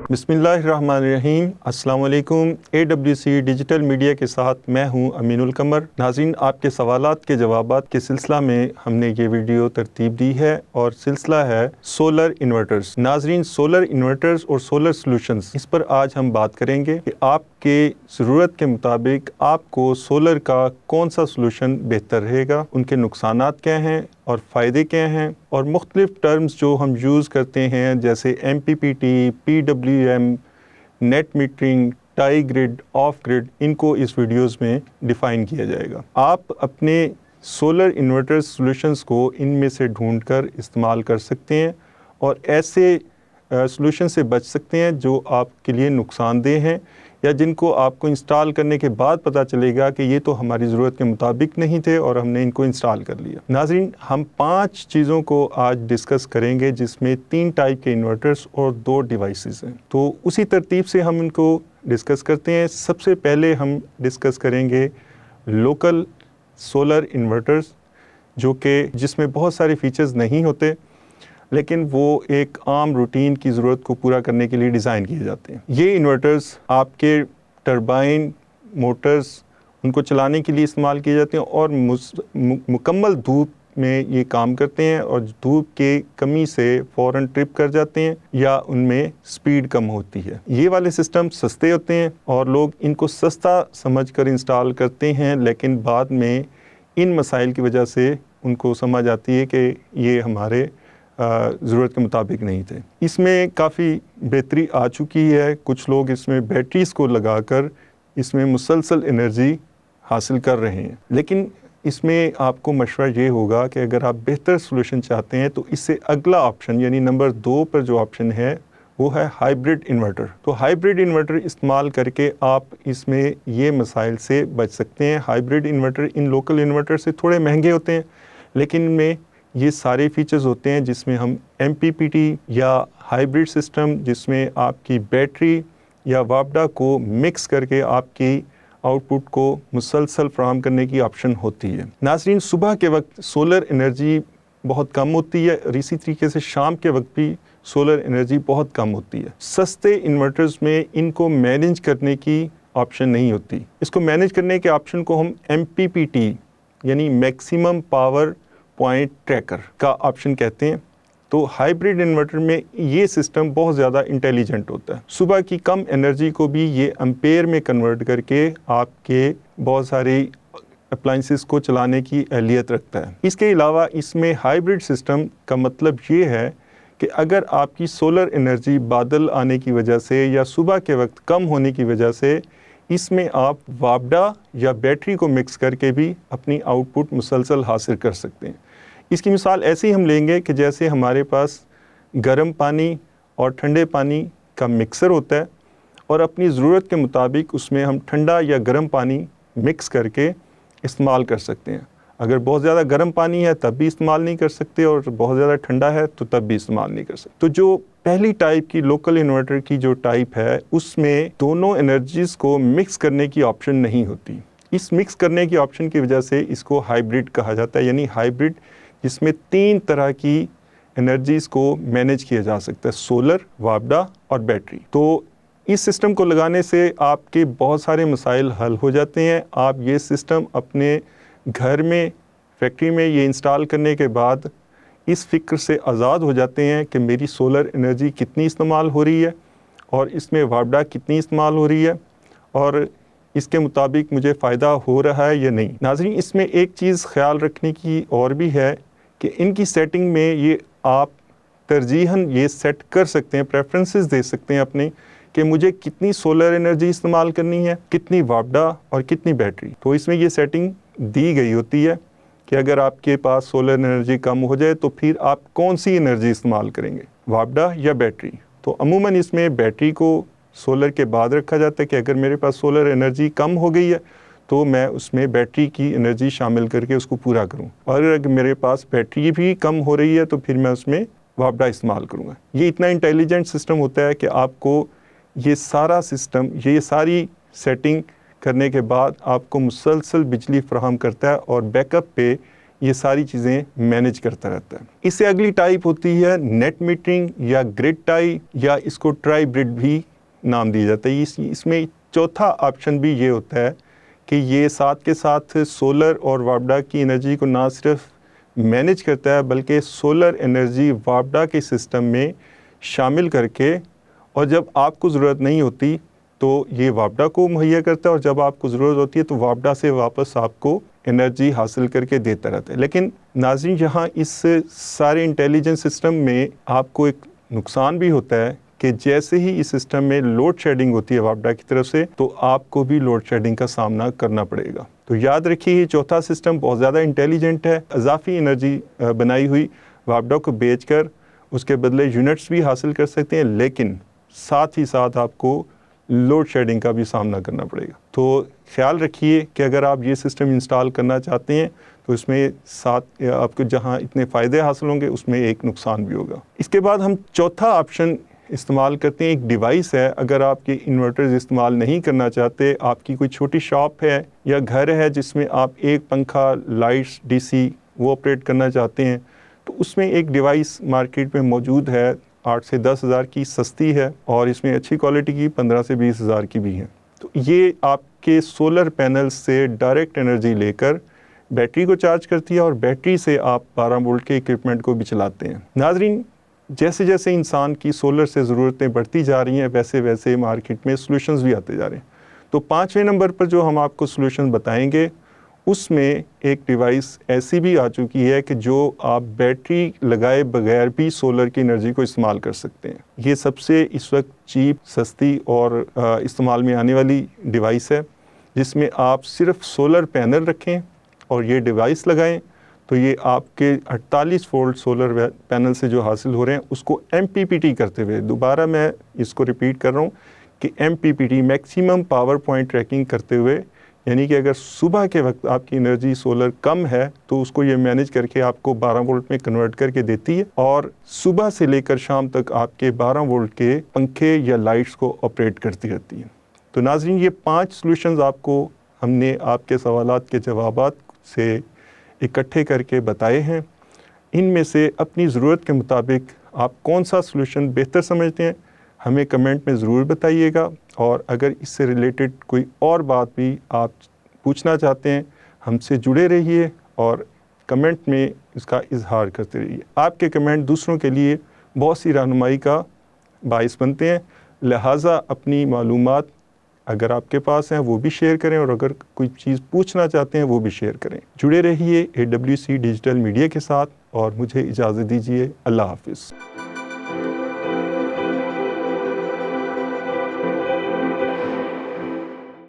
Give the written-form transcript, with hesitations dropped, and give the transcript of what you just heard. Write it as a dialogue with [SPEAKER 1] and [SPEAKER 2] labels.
[SPEAKER 1] بسم اللہ الرحمن الرحیم۔ السلام علیکم۔ AWC ڈیجیٹل میڈیا کے ساتھ میں ہوں امین القمر۔ ناظرین، آپ کے سوالات کے جوابات کے سلسلہ میں ہم نے یہ ویڈیو ترتیب دی ہے اور سلسلہ ہے سولر انورٹرز۔ ناظرین، سولر انورٹرز اور سولر سلوشنز، اس پر آج ہم بات کریں گے کہ آپ کے ضرورت کے مطابق آپ کو سولر کا کون سا سلوشن بہتر رہے گا، ان کے نقصانات کیا ہیں اور فائدے کیا ہیں، اور مختلف ٹرمز جو ہم یوز کرتے ہیں جیسے MPPT، PWM، net metering, tie grid, off grid, ان کو اس ویڈیوز میں ڈیفائن کیا جائے گا۔ آپ اپنے سولر انورٹر سولوشنز کو ان میں سے ڈھونڈ کر استعمال کر سکتے ہیں اور ایسے سولوشن سے بچ سکتے ہیں جو آپ کے لیے نقصان دہ ہیں یا جن کو آپ کو انسٹال کرنے کے بعد پتہ چلے گا کہ یہ تو ہماری ضرورت کے مطابق نہیں تھے اور ہم نے ان کو انسٹال کر لیا۔ ناظرین، ہم 5 چیزوں کو آج ڈسکس کریں گے جس میں 3 ٹائپ کے انورٹرز اور 2 ڈیوائسز ہیں، تو اسی ترتیب سے ہم ان کو ڈسکس کرتے ہیں۔ سب سے پہلے ہم ڈسکس کریں گے لوکل سولر انورٹرز، جو کہ جس میں بہت سارے فیچرز نہیں ہوتے لیکن وہ ایک عام روٹین کی ضرورت کو پورا کرنے کے لیے ڈیزائن کیے جاتے ہیں۔ یہ انورٹرز آپ کے ٹربائن، موٹرز، ان کو چلانے کے لیے استعمال کیے جاتے ہیں اور مکمل دھوپ میں یہ کام کرتے ہیں اور دھوپ کے کمی سے فوراً ٹرپ کر جاتے ہیں یا ان میں سپیڈ کم ہوتی ہے۔ یہ والے سسٹم سستے ہوتے ہیں اور لوگ ان کو سستا سمجھ کر انسٹال کرتے ہیں، لیکن بعد میں ان مسائل کی وجہ سے ان کو سمجھ آتی ہے کہ یہ ہمارے ضرورت کے مطابق نہیں تھے۔ اس میں کافی بہتری آ چکی ہے۔ کچھ لوگ اس میں بیٹریز کو لگا کر اس میں مسلسل انرجی حاصل کر رہے ہیں، لیکن اس میں آپ کو مشورہ یہ ہوگا کہ اگر آپ بہتر سولوشن چاہتے ہیں تو اس سے اگلا آپشن یعنی نمبر 2 پر جو آپشن ہے وہ ہے ہائبرڈ انورٹر۔ تو ہائبرڈ انورٹر استعمال کر کے آپ اس میں یہ مسائل سے بچ سکتے ہیں۔ ہائبرڈ انورٹر ان لوکل انورٹر سے تھوڑے مہنگے ہوتے ہیں، لیکن ان میں یہ سارے فیچرز ہوتے ہیں جس میں ہم MPPT یا ہائبرڈ سسٹم، جس میں آپ کی بیٹری یا وابڈا کو مکس کر کے آپ کی آؤٹ پٹ کو مسلسل فراہم کرنے کی آپشن ہوتی ہے۔ ناظرین، صبح کے وقت سولر انرجی بہت کم ہوتی ہے اور اسی طریقے سے شام کے وقت بھی سولر انرجی بہت کم ہوتی ہے۔ سستے انورٹرز میں ان کو مینیج کرنے کی آپشن نہیں ہوتی۔ اس کو مینیج کرنے کے آپشن کو ہم MPPT یعنی میکسیمم پاور پوائنٹ ٹریکر کا آپشن کہتے ہیں۔ تو ہائبرڈ انورٹر میں یہ سسٹم بہت زیادہ انٹیلیجنٹ ہوتا ہے۔ صبح کی کم انرجی کو بھی یہ امپیئر میں کنورٹ کر کے آپ کے بہت ساری اپلائنسز کو چلانے کی اہلیت رکھتا ہے۔ اس کے علاوہ اس میں ہائبرڈ سسٹم کا مطلب یہ ہے کہ اگر آپ کی سولر انرجی بادل آنے کی وجہ سے یا صبح کے وقت کم ہونے کی وجہ سے اس میں آپ وابڈا یا بیٹری کو مکس کر کے بھی اپنی آؤٹ پٹ مسلسل حاصل کر سکتے ہیں۔ اس کی مثال ایسے ہی ہم لیں گے کہ جیسے ہمارے پاس گرم پانی اور ٹھنڈے پانی کا مکسر ہوتا ہے اور اپنی ضرورت کے مطابق اس میں ہم ٹھنڈا یا گرم پانی مکس کر کے استعمال کر سکتے ہیں۔ اگر بہت زیادہ گرم پانی ہے تب بھی استعمال نہیں کر سکتے اور بہت زیادہ ٹھنڈا ہے تو تب بھی استعمال نہیں کر سکتے۔ تو جو پہلی ٹائپ کی لوکل انورٹر کی جو ٹائپ ہے اس میں دونوں انرجیز کو مکس کرنے کی آپشن نہیں ہوتی۔ اس مکس کرنے کی آپشن کی وجہ سے اس کو ہائبرڈ کہا جاتا ہے، یعنی ہائبرڈ جس میں 3 طرح کی انرجیز کو مینیج کیا جا سکتا ہے: سولر، وابڈا اور بیٹری۔ تو اس سسٹم کو لگانے سے آپ کے بہت سارے مسائل حل ہو جاتے ہیں۔ آپ یہ سسٹم اپنے گھر میں، فیکٹری میں یہ انسٹال کرنے کے بعد اس فکر سے آزاد ہو جاتے ہیں کہ میری سولر انرجی کتنی استعمال ہو رہی ہے اور اس میں وابڈا کتنی استعمال ہو رہی ہے اور اس کے مطابق مجھے فائدہ ہو رہا ہے یا نہیں۔ ناظرین، اس میں ایک چیز خیال رکھنے کی اور بھی ہے کہ ان کی سیٹنگ میں یہ آپ ترجیحاً یہ سیٹ کر سکتے ہیں، پریفرنسز دے سکتے ہیں اپنے کہ مجھے کتنی سولر انرجی استعمال کرنی ہے، کتنی وابڈا اور کتنی بیٹری۔ تو اس میں یہ سیٹنگ دی گئی ہوتی ہے کہ اگر آپ کے پاس سولر انرجی کم ہو جائے تو پھر آپ کون سی انرجی استعمال کریں گے، وابڈا یا بیٹری۔ تو عموماً اس میں بیٹری کو سولر کے بعد رکھا جاتا ہے کہ اگر میرے پاس سولر انرجی کم ہو گئی ہے تو میں اس میں بیٹری کی انرجی شامل کر کے اس کو پورا کروں، اور اگر میرے پاس بیٹری بھی کم ہو رہی ہے تو پھر میں اس میں وابڈا استعمال کروں گا۔ یہ اتنا انٹیلیجنٹ سسٹم ہوتا ہے کہ آپ کو یہ سارا سسٹم، یہ ساری سیٹنگ کرنے کے بعد آپ کو مسلسل بجلی فراہم کرتا ہے اور بیک اپ پہ یہ ساری چیزیں مینیج کرتا رہتا ہے۔ اس سے اگلی ٹائپ ہوتی ہے نیٹ میٹرنگ یا گرڈ ٹائی، یا اس کو ٹرائی گرڈ بھی نام دیا جاتا ہے۔ اس میں چوتھا آپشن بھی یہ ہوتا ہے کہ یہ ساتھ کے ساتھ سولر اور وابڈا کی انرجی کو نہ صرف مینیج کرتا ہے بلکہ سولر انرجی وابڈا کے سسٹم میں شامل کر کے، اور جب آپ کو ضرورت نہیں ہوتی تو یہ وابڈا کو مہیا کرتا ہے، اور جب آپ کو ضرورت ہوتی ہے تو وابڈا سے واپس آپ کو انرجی حاصل کر کے دیتا رہتا ہے۔ لیکن ناظرین، یہاں اس سارے انٹیلیجنس سسٹم میں آپ کو ایک نقصان بھی ہوتا ہے کہ جیسے ہی اس سسٹم میں لوڈ شیڈنگ ہوتی ہے وابڈا کی طرف سے، تو آپ کو بھی لوڈ شیڈنگ کا سامنا کرنا پڑے گا۔ تو یاد رکھیے یہ چوتھا سسٹم بہت زیادہ انٹیلیجنٹ ہے، اضافی انرجی بنائی ہوئی وابڈا کو بیچ کر اس کے بدلے یونٹس بھی حاصل کر سکتے ہیں، لیکن ساتھ ہی ساتھ آپ کو لوڈ شیڈنگ کا بھی سامنا کرنا پڑے گا۔ تو خیال رکھیے کہ اگر آپ یہ سسٹم انسٹال کرنا چاہتے ہیں تو اس میں ساتھ آپ کو جہاں اتنے فائدے حاصل ہوں گے اس میں ایک نقصان بھی ہوگا۔ اس کے بعد ہم چوتھا آپشن استعمال کرتے ہیں، ایک ڈیوائس ہے۔ اگر آپ کے انورٹرز استعمال نہیں کرنا چاہتے، آپ کی کوئی چھوٹی شاپ ہے یا گھر ہے جس میں آپ ایک پنکھا، لائٹس، ڈی سی وہ آپریٹ کرنا چاہتے ہیں، تو اس میں ایک ڈیوائس مارکیٹ میں موجود ہے، 8 سے 10 ہزار کی سستی ہے، اور اس میں اچھی کوالٹی کی 15 سے 20 ہزار کی بھی ہیں۔ تو یہ آپ کے سولر پینل سے ڈائریکٹ انرجی لے کر بیٹری کو چارج کرتی ہے، اور بیٹری سے آپ 12 وولٹ کے اکوپمنٹ کو بھی چلاتے ہیں۔ ناظرین، جیسے جیسے انسان کی سولر سے ضرورتیں بڑھتی جا رہی ہیں ویسے ویسے مارکیٹ میں سلوشنز بھی آتے جا رہے ہیں۔ تو 5ویں نمبر پر جو ہم آپ کو سلوشن بتائیں گے، اس میں ایک ڈیوائس ایسی بھی آ چکی ہے کہ جو آپ بیٹری لگائے بغیر بھی سولر کی انرجی کو استعمال کر سکتے ہیں۔ یہ سب سے اس وقت چیپ، سستی اور استعمال میں آنے والی ڈیوائس ہے، جس میں آپ صرف سولر پینل رکھیں اور یہ ڈیوائس لگائیں تو یہ آپ کے 48 وولٹ سولر پینل سے جو حاصل ہو رہے ہیں اس کو ایم پی پی ٹی کرتے ہوئے، دوبارہ میں اس کو ریپیٹ کر رہا ہوں کہ M P P T maximum power point tracking کرتے ہوئے، یعنی کہ اگر صبح کے وقت آپ کی انرجی سولر کم ہے تو اس کو یہ مینیج کر کے آپ کو 12 وولٹ میں کنورٹ کر کے دیتی ہے، اور صبح سے لے کر شام تک آپ کے 12 وولٹ کے پنکھے یا لائٹس کو آپریٹ کرتی رہتی ہے۔ تو ناظرین، یہ 5 سلوشنز آپ کو ہم نے آپ کے سوالات کے جوابات سے اکٹھے کر کے بتائے ہیں۔ ان میں سے اپنی ضرورت کے مطابق آپ کون سا سلوشن بہتر سمجھتے ہیں ہمیں کمنٹ میں ضرور بتائیے گا، اور اگر اس سے ریلیٹڈ کوئی اور بات بھی آپ پوچھنا چاہتے ہیں ہم سے جڑے رہیے اور کمنٹ میں اس کا اظہار کرتے رہیے۔ آپ کے کمنٹ دوسروں کے لیے بہت سی رہنمائی کا باعث بنتے ہیں، لہٰذا اپنی معلومات اگر آپ کے پاس ہیں وہ بھی شیئر کریں، اور اگر کوئی چیز پوچھنا چاہتے ہیں وہ بھی شیئر کریں۔ جڑے رہیے AWC ڈیجیٹل میڈیا کے ساتھ، اور مجھے اجازت دیجیے۔ اللہ حافظ۔